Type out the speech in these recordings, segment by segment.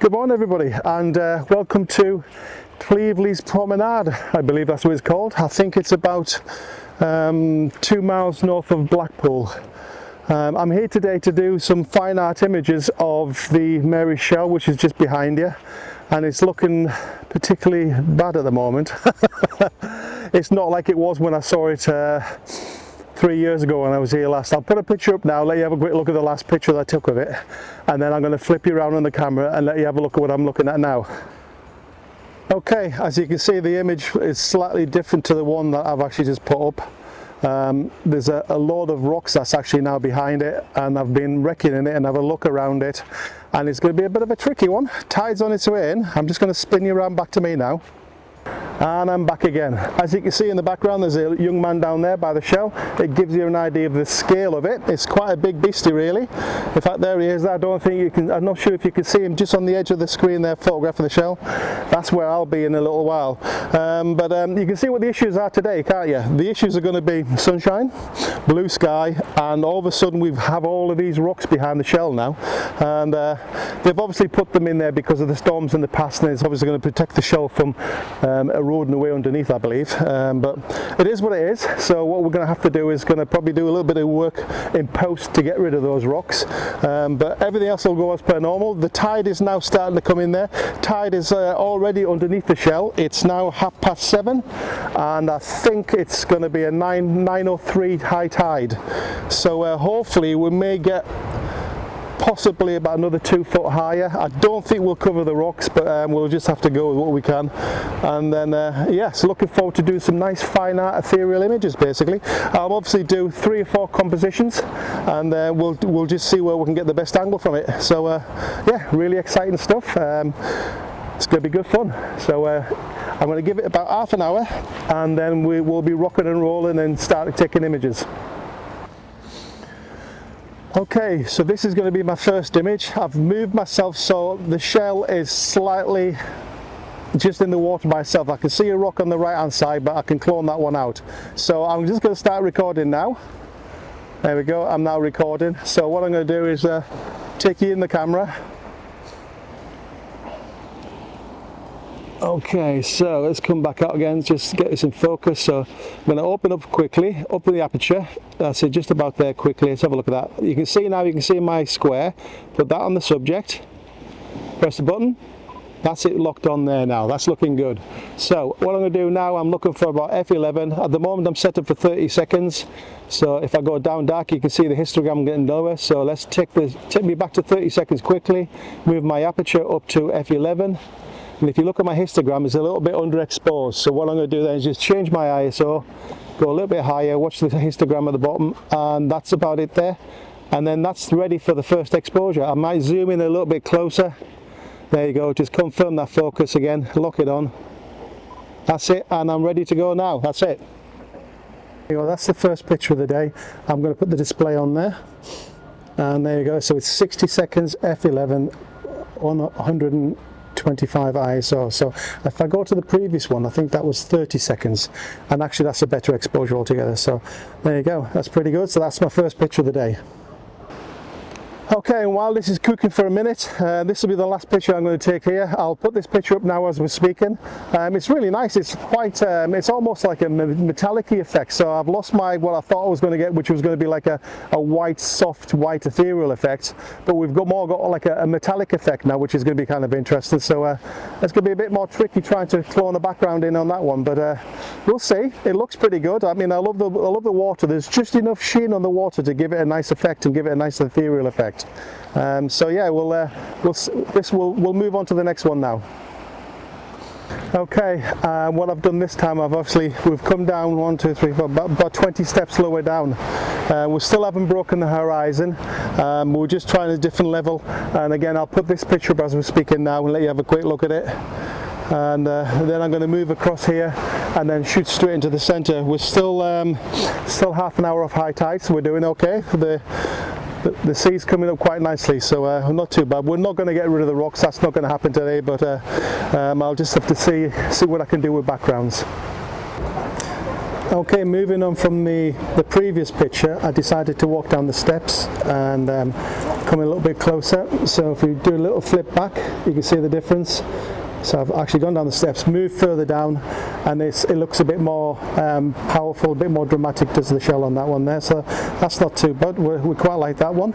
Good morning everybody, and welcome to Cleveleys Promenade. I believe that's what it's called. I think it's about 2 miles north of Blackpool. I'm here today to do some fine art images of the Mary shell, which is just behind you, and it's looking particularly bad at the moment. It's not like it was when I saw it 3 years ago when I was here last. I'll put a picture up now, let you have a quick look at the last picture that I took of it, and then I'm going to flip you around on the camera and let you have a look at what I'm looking at now. Okay, as you can see, the image is slightly different to the one that I've actually just put up. There's a load of rocks that's actually now behind it, and I've been wrecking in it and have a look around it, and it's going to be a bit of a tricky one. Tide's on its way in. I'm just going to spin you around back to me now. And I'm back again. As you can see in the background, there's a young man down there by the shell. It gives you an idea of the scale of it. It's quite a big beastie really. In fact, there he is. I don't think you can, I'm not sure if you can see him just on the edge of the screen there, photographing the shell. That's where I'll be in a little while. But you can see what the issues are today, can't you? The issues are going to be sunshine, blue sky, and all of a sudden we have all of these rocks behind the shell now. And they've obviously put them in there because of the storms in the past, and it's obviously going to protect the shell from eroding away underneath, I believe, but it is what it is. So what we're going to have to do is going to probably do a little bit of work in post to get rid of those rocks, but everything else will go as per normal. The tide is now starting to come in there. Tide is already underneath the shell. It's now 7:30, and I think it's going to be a 9:03 high tide, so hopefully we may get possibly about another 2 foot higher. I don't think we'll cover the rocks, but we'll just have to go with what we can. And then yes, looking forward to do some nice fine art ethereal images basically. I'll obviously do 3 or 4 compositions, and we'll just see where we can get the best angle from it. So yeah, really exciting stuff. It's going to be good fun. So I'm going to give it about half an hour, and then we will be rocking and rolling and start taking images. Okay, so this is going to be my first image. I've moved myself so the shell is slightly just in the water by itself. I can see a rock on the right hand side, but I can clone that one out. So I'm just going to start recording now. There we go, I'm now recording. So what I'm going to do is take you in the camera. Okay, so let's come back out again, just get this in focus. So I'm going to open up quickly, open the aperture. That's it, just about there quickly. Let's have a look at that. You can see now, you can see my square. Put that on the subject, press the button. That's it locked on there now. That's looking good. So what I'm going to do now, I'm looking for about F11. At the moment I'm set up for 30 seconds. So if I go down dark, you can see the histogram getting lower. So let's take me back to 30 seconds quickly. Move my aperture up to F11. And if you look at my histogram, it's a little bit underexposed. So what I'm going to do then is just change my ISO, go a little bit higher, watch the histogram at the bottom, and that's about it there. And then that's ready for the first exposure. I might zoom in a little bit closer. There you go, just confirm that focus again, lock it on. That's it, and I'm ready to go now. That's it. There you go, that's the first picture of the day. I'm going to put the display on there. And there you go, so it's 60 seconds, F11 on 125 ISO. So if I go to the previous one, I think that was 30 seconds, and actually that's a better exposure altogether. So there you go, that's pretty good. So that's my first picture of the day. Okay, and while this is cooking for a minute, this will be the last picture I'm going to take here. I'll put this picture up now as we're speaking. It's really nice. It's quite, it's almost like a metallic-y effect. So I've lost what I thought I was going to get, which was going to be like a white, soft, white ethereal effect. But we've got like a metallic effect now, which is going to be kind of interesting. So it's going to be a bit more tricky trying to clone a background in on that one. But we'll see. It looks pretty good. I mean, I love the water. There's just enough sheen on the water to give it a nice effect and give it a nice ethereal effect. So yeah, we'll move on to the next one now. Okay, what I've done this time, we've come down 1, 2, 3, 4, about 20 steps lower down. We still haven't broken the horizon. We're just trying a different level, and again I'll put this picture up as we're speaking now and let you have a quick look at it. And then I'm going to move across here and then shoot straight into the center. We're still half an hour off high tide, so we're doing okay. The sea's coming up quite nicely, so not too bad. We're not going to get rid of the rocks, that's not going to happen today, but I'll just have to see what I can do with backgrounds. Okay, moving on from the previous picture, I decided to walk down the steps and come a little bit closer. So if we do a little flip back, you can see the difference. So I've actually gone down the steps, moved further down, and it looks a bit more powerful, a bit more dramatic, does the shell on that one there. So that's not too bad, we quite like that one.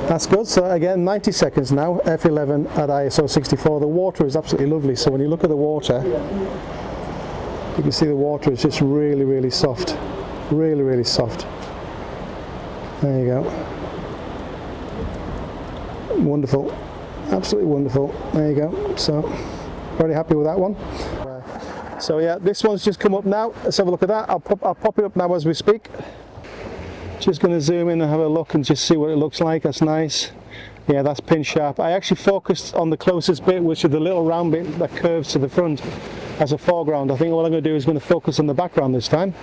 That's good. So again, 90 seconds now, f11 at ISO 64. The water is absolutely lovely. So when you look at the water, you can see the water is just really, really soft. Really, really soft. There you go. Wonderful. Absolutely wonderful. There you go. So, very happy with that one. So yeah, this one's just come up now. Let's have a look at that. I'll pop it up now as we speak. Just going to zoom in and have a look and just see what it looks like. That's nice. Yeah, that's pin sharp. I actually focused on the closest bit, which is the little round bit that curves to the front as a foreground. I think what I'm going to do is going to focus on the background this time.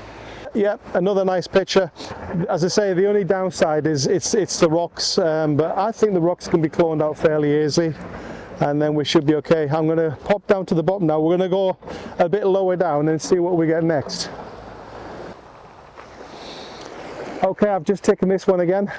Yeah, another nice picture. As I say, the only downside is it's the rocks, but I think the rocks can be cloned out fairly easy, and then we should be okay. I'm going to pop down to the bottom now. We're going to go a bit lower down and see what we get next. Okay, I've just taken this one again,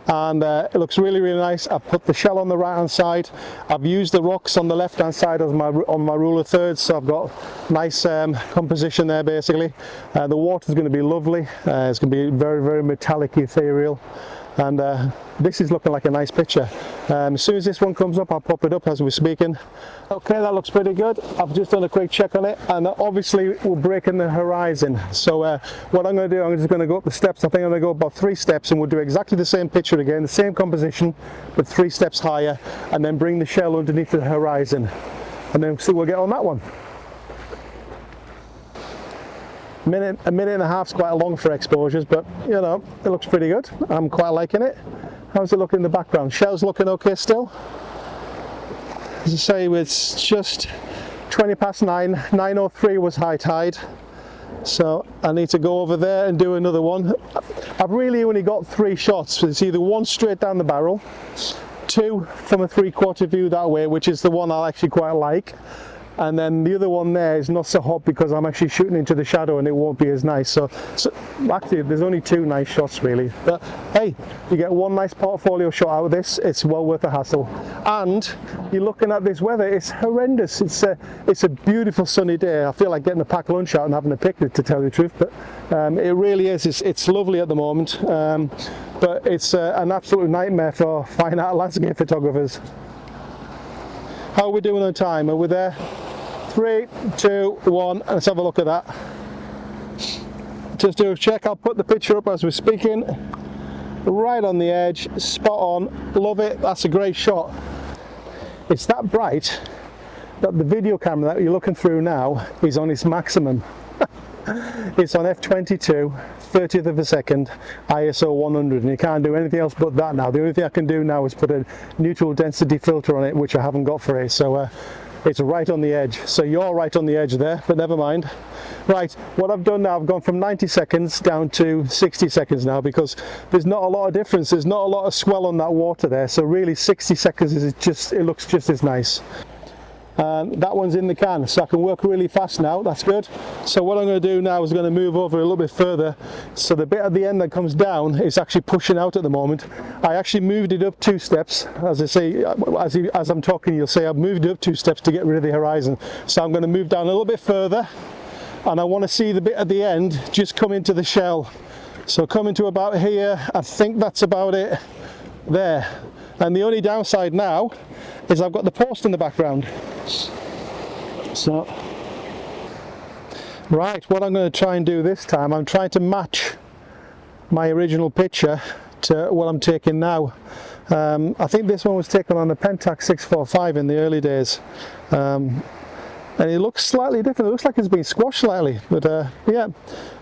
and it looks really, really nice. I've put the shell on the right hand side. I've used the rocks on the left hand side as on my rule of thirds, so I've got nice composition there basically. The water is going to be lovely. It's going to be very, very metallic, ethereal, and this is looking like a nice picture. As soon as this one comes up, I'll pop it up as we're speaking. Okay, that looks pretty good. I've just done a quick check on it, and obviously we're breaking the horizon. So what I'm going to do, I'm just going to go up the steps. I think I'm going to go about 3 steps, and we'll do exactly the same picture again, the same composition, but 3 steps higher, and then bring the shell underneath the horizon, and then see we'll get on that one. A minute and a half is quite long for exposures, but you know, it looks pretty good. I'm quite liking it. How's it look in the background? Shell's looking okay still. As I say, it's just 20 past 9. 9:03 was high tide. So I need to go over there and do another one. I've really only got 3 shots. It's either 1 straight down the barrel, 2 from a 3/4 view that way, which is the one I actually quite like. And then the other one there is not so hot because I'm actually shooting into the shadow and it won't be as nice. So actually there's only 2 nice shots really. But hey, you get 1 nice portfolio shot out of this, it's well worth the hassle. And you're looking at this weather, it's horrendous. It's a beautiful sunny day. I feel like getting a packed lunch out and having a picnic, to tell you the truth. But it really is, it's lovely at the moment. But it's an absolute nightmare for fine art landscape photographers. How are we doing on time? Are we there? 3, 2, 1, and let's have a look at that. Just do a check. I'll put the picture up as we're speaking. Right on the edge, spot on, love it. That's a great shot. It's that bright that the video camera that you're looking through now is on its maximum. It's on f22, 30th of a second, ISO 100, and you can't do anything else but that now. The only thing I can do now is put a neutral density filter on it, which I haven't got for it. So it's right on the edge. So you're right on the edge there, but never mind. Right, what I've done now, I've gone from 90 seconds down to 60 seconds now, because there's not a lot of difference. There's not a lot of swell on that water there. So really 60 seconds is just, it looks just as nice. And that one's in the can, so I can work really fast now. That's good. So what I'm going to do now is going to move over a little bit further. So the bit at the end that comes down is actually pushing out at the moment. I actually moved it up 2 steps. As I say, as I'm talking, you'll see I've moved it up 2 steps to get rid of the horizon. So I'm going to move down a little bit further, and I want to see the bit at the end just come into the shell. So coming to about here, I think that's about it there. And the only downside now is I've got the post in the background. So, right, what I'm going to try and do this time, I'm trying to match my original picture to what I'm taking now. I think this one was taken on a Pentax 645 in the early days. And it looks slightly different. It looks like it's been squashed slightly, but yeah.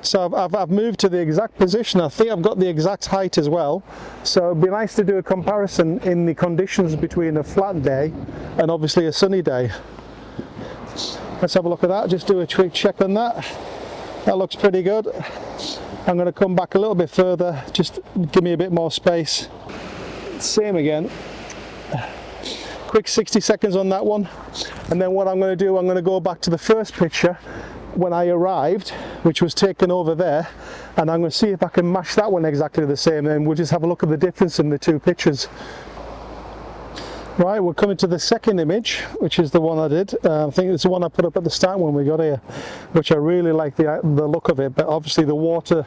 So I've moved to the exact position. I think I've got the exact height as well. So it'd be nice to do a comparison in the conditions between a flat day and obviously a sunny day. Let's have a look at that. Just do a quick check on that. That looks pretty good. I'm going to come back a little bit further. Just give me a bit more space. Same again. Quick 60 seconds on that one, and then what I'm going to do, I'm going to go back to the first picture when I arrived, which was taken over there, and I'm going to see if I can match that one exactly the same, and we'll just have a look at the difference in the two pictures. Right, we're coming to the second image, which is the one I did. I think it's the one I put up at the start when we got here, which I really like the look of it, but obviously the water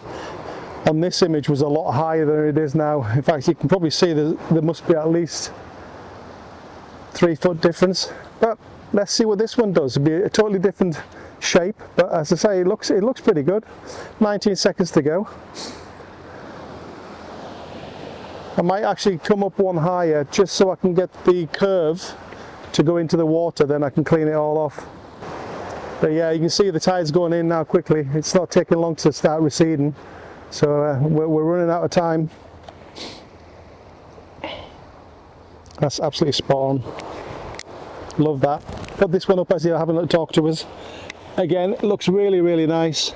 on this image was a lot higher than it is now. In fact, you can probably see there must be at least 3 foot difference, but let's see what this one does. It'll be a totally different shape, but as I say, it looks pretty good. 19 seconds to go. I might actually come up one higher just so I can get the curve to go into the water, then I can clean it all off. But yeah, you can see the tide's going in now quickly. It's not taking long to start receding, so we're running out of time. That's absolutely spot on. Love that. Put this one up as you're having a talk to us. Again, it looks really, really nice.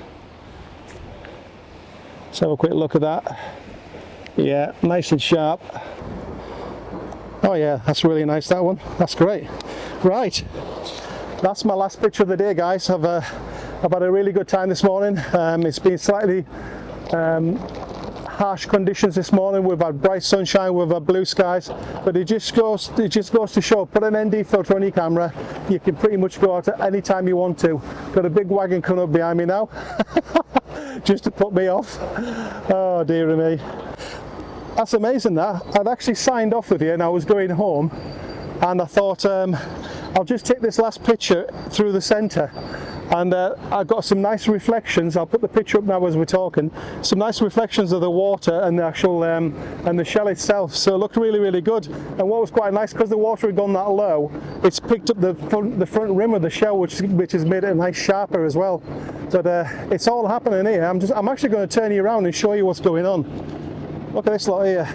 Let's have a quick look at that. Yeah, nice and sharp. Oh yeah, that's really nice, that one. That's great. Right, that's my last picture of the day, guys. I've had a really good time this morning. It's been slightly harsh conditions this morning. We've had bright sunshine, we've had blue skies, but it just goes to show, put an ND filter on your camera, you can pretty much go out at any time you want to. Got a big wagon coming up behind me now just to put me off. Oh dear me. That's amazing. That I'd actually signed off with you and I was going home, and I thought I'll just take this last picture through the centre, and I got some nice reflections. I'll put the picture up now as we're talking. Some nice reflections of the water and the actual and the shell itself, so it looked really, really good. And what was quite nice, because the water had gone that low, it's picked up the front rim of the shell, which has made it a nice sharper as well. But it's all happening here. I'm actually going to turn you around and show you what's going on. Look at this lot here.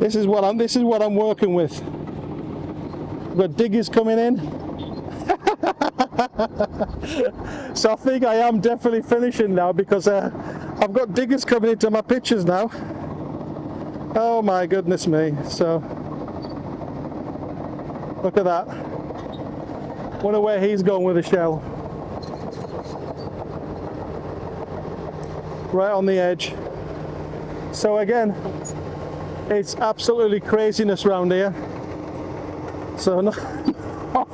This is what I'm working with. We've got diggers coming in. So I think I am definitely finishing now, because I've got diggers coming into my pictures now. Oh my goodness me. So look at that. Wonder where he's going with the shell. Right on the edge. So again, it's absolutely craziness around here. So not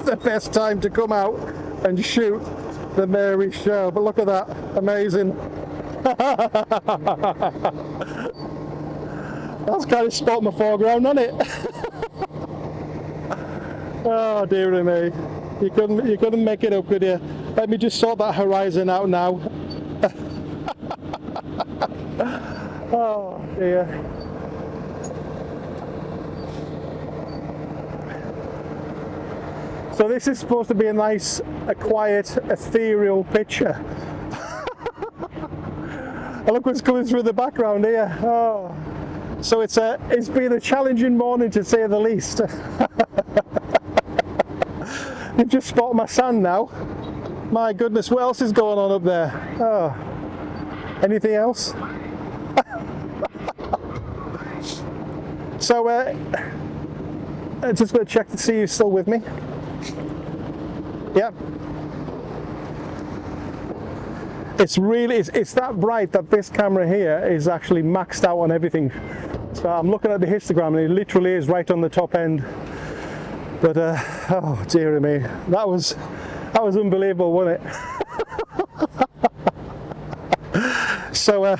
the best time to come out and shoot the Mary shell, but look at that, amazing. That's kind of spot in the foreground, isn't it? Oh dear me, you couldn't make it up, could you? Let me just sort that horizon out now. Oh dear. So this is supposed to be a nice, quiet, ethereal picture. And look what's coming through the background here. Oh. So it's been a challenging morning, to say the least. You've just spotted my sand now. My goodness, what else is going on up there? Oh. Anything else? So I'm just going to check to see you're still with me. Yep. It's that bright that this camera here is actually maxed out on everything. So I'm looking at the histogram and it literally is right on the top end. But oh dear me, that was unbelievable, wasn't it? So I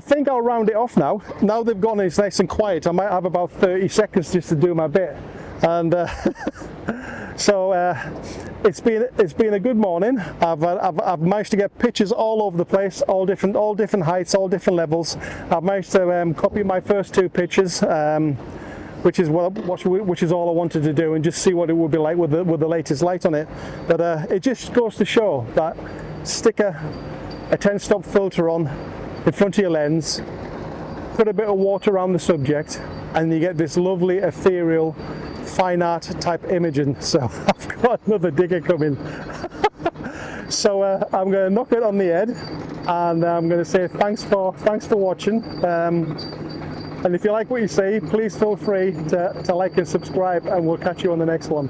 think I'll round it off now. Now they've gone, it's nice and quiet. I might have about 30 seconds just to do my bit. And so it's been a good morning. I've managed to get pictures all over the place, all different heights, all different levels. I've managed to copy my first 2 pictures, which is all I wanted to do, and just see what it would be like with the latest light on it. But it just goes to show that stick a 10-stop filter on in front of your lens, put a bit of water around the subject, and you get this lovely ethereal fine art type imaging. So I've got another digger coming. So I'm going to knock it on the head, and I'm going to say thanks for watching. And if you like what you see, please feel free to like and subscribe, and we'll catch you on the next one.